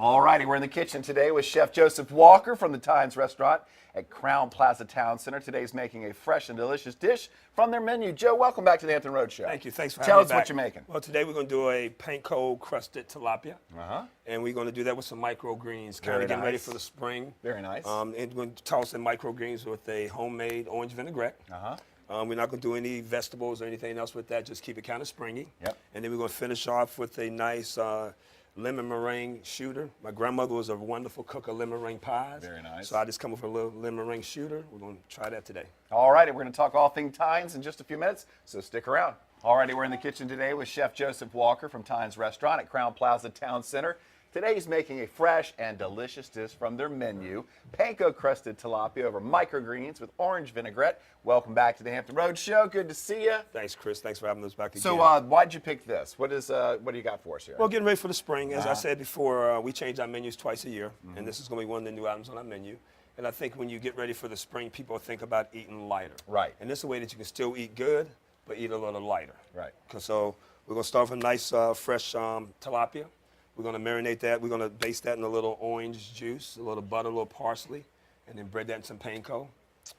All righty, we're in the kitchen today with Chef Joseph Walker from the Times Restaurant at Crowne Plaza Town Center. Today's making a fresh and delicious dish from their menu. Joe, welcome back to the Hampton Road Show. Thank you. Thanks for Tell having me us back. what you're making. Well, today we're going to do a Panko Crusted Tilapia. Uh-huh. And we're going to do that with some microgreens, kind Very of getting ready nice. for the spring. Very nice. And we're going to toss in microgreens with a homemade orange vinaigrette. Uh-huh. We're not going to do any vegetables or anything else with that, just keep it kind of springy. Yep. And then we're going to finish off with a nice lemon meringue shooter. My grandmother was a wonderful cook of lemon meringue pies. Very nice. So I just come up with a little lemon meringue shooter. We're going to try that today. All righty, we're going to talk all things Tines in just a few minutes, so stick around. All righty, we're in the kitchen today with Chef Joseph Walker from Times Restaurant at Crowne Plaza Town Center. Today he's making a fresh and delicious dish from their menu, Panko Crusted Tilapia over microgreens with orange vinaigrette. Welcome back to the Hampton Road Show. Good to see you. Thanks, Chris. Thanks for having us back again. So why'd you pick this? What do you got for us here? Well, getting ready for the spring. As I said before, we change our menus twice a year, and this is going to be one of the new items on our menu. And I think when you get ready for the spring, people think about eating lighter. Right. And this is a way that you can still eat good, but eat a little lighter. Right. So we're going to start with a nice, fresh tilapia. We're going to marinate that. We're going to baste that in a little orange juice, a little butter, a little parsley, and then bread that in some panko.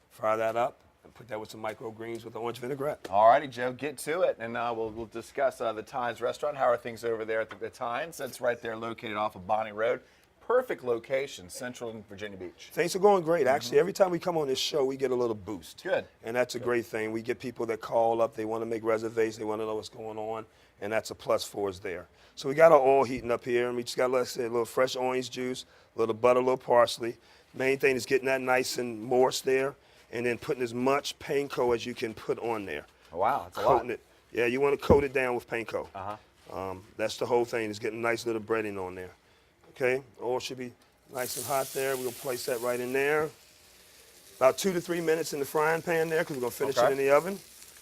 Fry that up and put that with some microgreens with the orange vinaigrette. All righty, Joe, get to it, and we'll discuss the Times Restaurant. How are things over there at the Times? That's right there, located off of Bonnie Road. Perfect location, central in Virginia Beach. Things are going great. Actually, every time we come on this show, we get a little boost. Good. And that's a great thing. We get people that call up. They want to make reservations. They want to know what's going on. And that's a plus for us there. So we got our oil heating up here. And we just got, let's say, a little fresh orange juice, a little butter, a little parsley. Main thing is getting that nice and moist there. And then putting as much panko as you can put on there. Oh, wow, that's a Coating lot. it. Yeah, you want to coat it down with panko. Uh-huh. That's the whole thing, is getting a nice little breading on there. Okay, oil should be nice and hot there. We're going to place that right in there. About 2 to 3 minutes in the frying pan there, because we're going to finish it in the oven.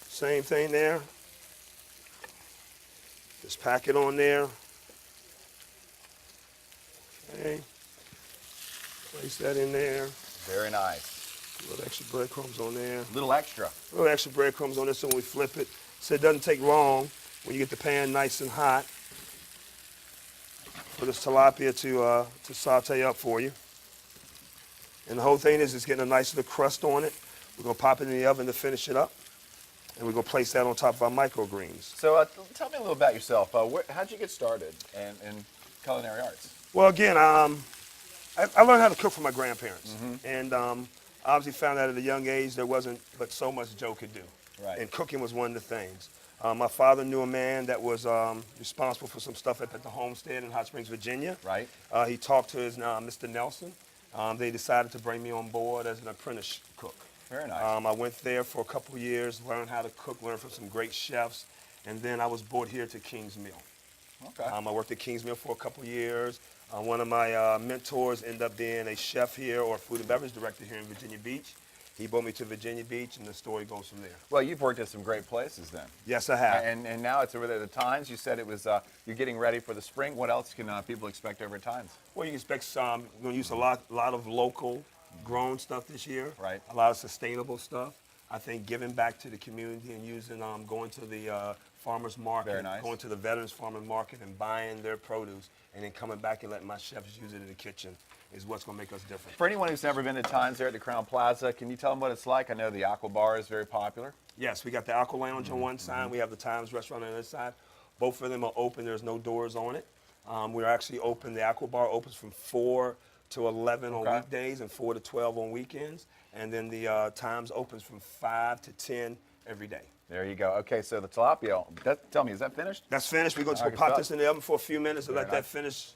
Same thing there. Just pack it on there. Okay. Place that in there. Very nice. A little extra breadcrumbs on there. Little extra. A little extra breadcrumbs on there so when we flip it, so it doesn't take long when you get the pan nice and hot for this tilapia to saute up for you. And the whole thing is just getting a nice little crust on it. We're going to pop it in the oven to finish it up. And we're going to place that on top of our microgreens. So tell me a little about yourself. How'd you get started in culinary arts? Well, again, I learned how to cook from my grandparents. And obviously found out at a young age there wasn't but so much Joe could do. Right. And cooking was one of the things. My father knew a man that was responsible for some stuff at the homestead in Hot Springs, Virginia. Right. He talked to his Mr. Nelson. They decided to bring me on board as an apprentice cook. Very nice. I went there for a couple of years, learned how to cook, learned from some great chefs, and then I was brought here to King's Mill. Okay. I worked at King's Mill for a couple of years. One of my mentors ended up being a chef here, or a food and beverage director here in Virginia Beach. He brought me to Virginia Beach, and the story goes from there. Well, you've worked at some great places then. Yes, I have. And now it's over there at the Times. You said it was you're getting ready for the spring. What else can people expect over at Times? Well, you can expect some. We're going to use a lot of local grown stuff this year. Right. A lot of sustainable stuff. I think giving back to the community and using going to the farmers market, Very nice. going to the veterans farmers market and buying their produce, and then coming back and letting my chefs use it in the kitchen is what's going to make us different. For anyone who's never been to Times there at the Crowne Plaza, can you tell them what it's like? I know the Aqua Bar is very popular. Yes, we got the Aqua Lounge on one side. We have the Times Restaurant on the other side. Both of them are open. There's no doors on it. We're actually open. The Aqua Bar opens from 4 to 11 on weekdays and 4 to 12 on weekends. And then the Times opens from 5 to 10 every day. There you go. Okay, so the tilapia, tell me, is that finished? That's finished. We're going to pop this in the oven for a few minutes and let that finish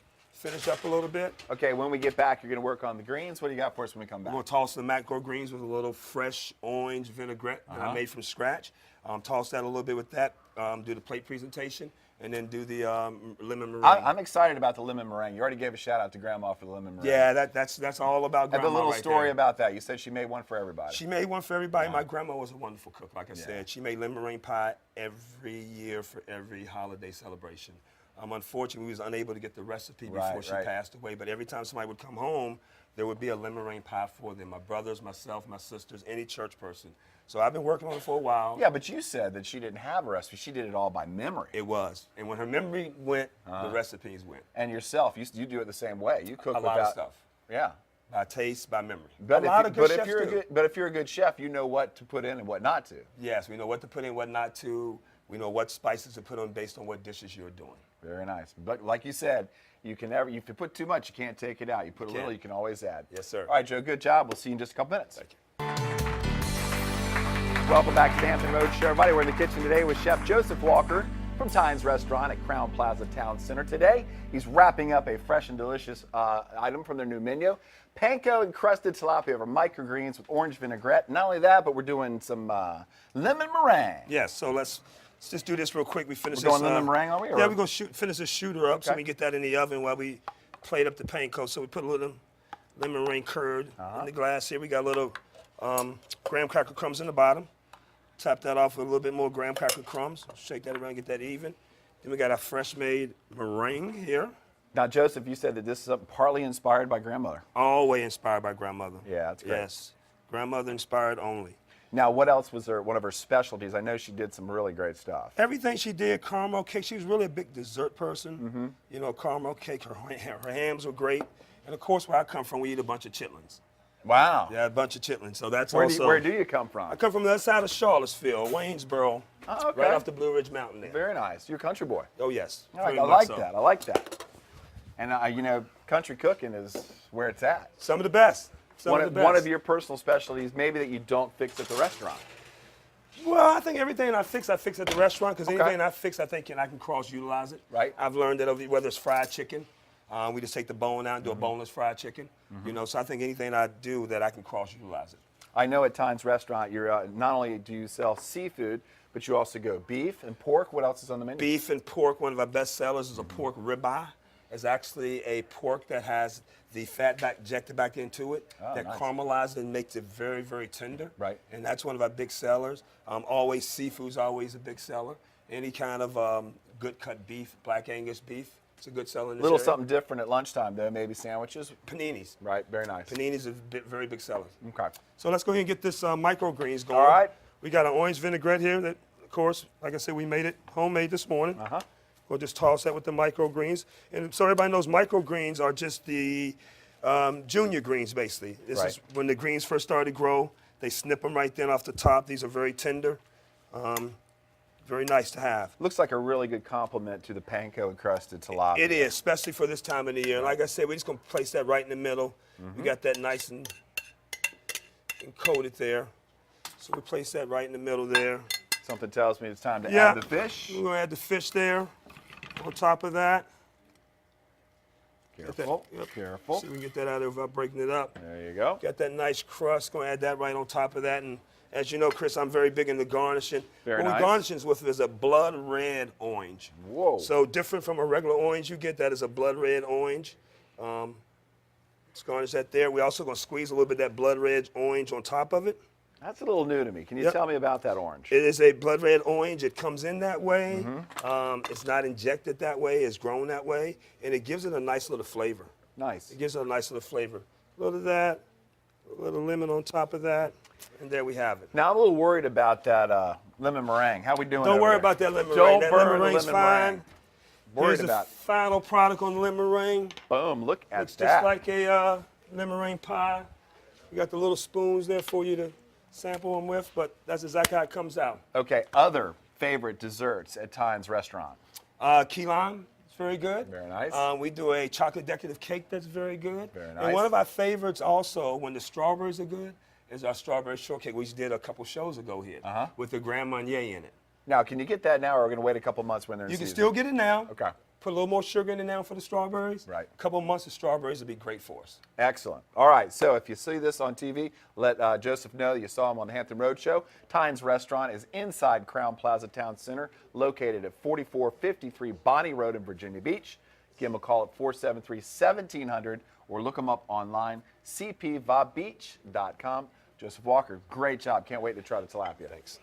up a little bit. Okay, when we get back, you're going to work on the greens. What do you got for us when we come back? We're going to toss the macro greens with a little fresh orange vinaigrette that I made from scratch. Toss that a little bit with that, do the plate presentation, and then do the lemon meringue. I'm excited about the lemon meringue. You already gave a shout out to Grandma for the lemon meringue. Yeah, that's all about I have Grandma. a little right story there. about that. You said she made one for everybody. She made one for everybody. My grandma was a wonderful cook, like I said. She made lemon meringue pie every year for every holiday celebration. Unfortunately, we was unable to get the recipe before she passed away. But every time somebody would come home, there would be a lemon meringue pie for them. My brothers, myself, my sisters, any church person. So I've been working on it for a while. Yeah, but you said that she didn't have a recipe. She did it all by memory. It was. And when her memory went, the recipes went. And yourself, you do it the same way. You cook a lot of stuff. Yeah. By taste, by memory. But if you're a good chef, you know what to put in and what not to. Yes, we know what to put in, what not to. We know what spices to put on based on what dishes you're doing. Very nice. But like you said, you can never. If you put too much, you can't take it out. You put a little, you can always add. Yes, sir. All right, Joe. Good job. We'll see you in just a couple minutes. Thank you. Welcome back to the Hampton Road Show, everybody. We're in the kitchen today with Chef Joseph Walker from Tynes Restaurant at Crowne Plaza Town Center. Today, he's wrapping up a fresh and delicious item from their new menu. Panko and Crusted Tilapia over microgreens with orange vinaigrette. Not only that, but we're doing some lemon meringue. Yes, so let's just do this real quick. We finish We're this. going lemon meringue, are we? Yeah, we're going to finish the shooter up so Okay. we get that in the oven while we plate up the panko. So we put a little lemon meringue curd in the glass here. We got a little graham cracker crumbs in the bottom. Top that off with a little bit more graham cracker crumbs. Shake that around, get that even. Then we got our fresh made meringue here. Now, Joseph, you said that this is partly inspired by grandmother. Always inspired by grandmother. Yeah, that's great. Yes, grandmother inspired only. Now, what else was one of her specialties? I know she did some really great stuff. Everything she did, caramel cake. She was really a big dessert person. You know, caramel cake. Her hams were great. And of course, where I come from, we eat a bunch of chitlins. Wow. Yeah, a bunch of chitlins. So that's Where also. where do you come from? I come from the other side of Charlottesville, Waynesboro. Oh, okay. Right off the Blue Ridge Mountain there. Very nice. You're a country boy. Oh, yes. All right, very I much like so. that. I like that. And, you know, country cooking is where it's at. Some of the best. Some of the best. One of your personal specialties, maybe that you don't fix at the restaurant. Well, I think everything I fix at the restaurant, because Okay. anything I fix, I think I can cross-utilize it. Right. I've learned that whether it's fried chicken, we just take the bone out and do a boneless fried chicken. You know, so I think anything I do that I can cross-utilize it. I know at Tynes Restaurant, you're not only do you sell seafood, but you also go beef and pork. What else is on the menu? Beef and pork, one of our best sellers is a pork ribeye. It's actually a pork that has the fat injected back into it that nice. caramelizes and makes it very, very tender. Right. And that's one of our big sellers. Always seafood's always a big seller. Any kind of good cut beef, black Angus beef, it's a good seller in this Little area. something different at lunchtime, though. Maybe sandwiches. Paninis. Right. Very nice. Paninis are very big sellers. Okay. So let's go ahead and get this microgreens going. All right. We got an orange vinaigrette here that, of course, like I said, we made it homemade this morning. Uh-huh. We'll just toss that with the microgreens. And so everybody knows microgreens are just the junior greens, basically. This Right. is when the greens first started to grow. They snip them right then off the top. These are very tender. Very nice to have. Looks like a really good compliment to the panko and crusted tilapia. It is, especially for this time of the year. Like I said, we're just going to place that right in the middle. We got that nice and coated there. So we place that right in the middle there. Something tells me it's time to Yeah. add the fish. We're going to add the fish there on top of that. Careful. Yep. Careful. See if we can get that out of without breaking it up. There you go. Got that nice crust. Going to add that right on top of that. And as you know, Chris, I'm very big into garnishing. Very what nice. we garnish with is a blood red orange. Whoa. So different from a regular orange you get, that is a blood red orange. Let's garnish that there. We're also going to squeeze a little bit of that blood red orange on top of it. That's a little new to me. Can you Yep. tell me about that orange? It is a blood red orange. It comes in that way. It's not injected that way. It's grown that way. And it gives it a nice little flavor. Nice. It gives it a nice little flavor. A little of that, a little lemon on top of that, and there we have it. Now, I'm a little worried about that lemon meringue. How we doing Don't over worry there? about that lemon Don't meringue. That burn lemon the meringue's lemon fine. meringue. Worried Here's the about. final product on the lemon meringue. Boom, look at Looks that. just like a lemon meringue pie. We got the little spoons there for you to sample them with, but that's exactly how it comes out. Okay, other favorite desserts at Tynes Restaurant. Key lime, it's very good. Very nice. We do a chocolate decorative cake that's very good. Very And nice. one of our favorites also, when the strawberries are good, is our strawberry shortcake. We just did a couple shows ago here with the Grand Marnier in it. Now, can you get that now, or are we going to wait a couple months when they're in You can season? still get it now. Okay. Put a little more sugar in it now for the strawberries. Right. A couple months of strawberries would be great for us. Excellent. All right, so if you see this on TV, let Joseph know that you saw him on the Hampton Road Show. Tynes Restaurant is inside Crowne Plaza Town Center, located at 4453 Bonnie Road in Virginia Beach. Give them a call at 473-1700 or look them up online, cpvabeach.com. Joseph Walker, great job. Can't wait to try the tilapia. Thanks.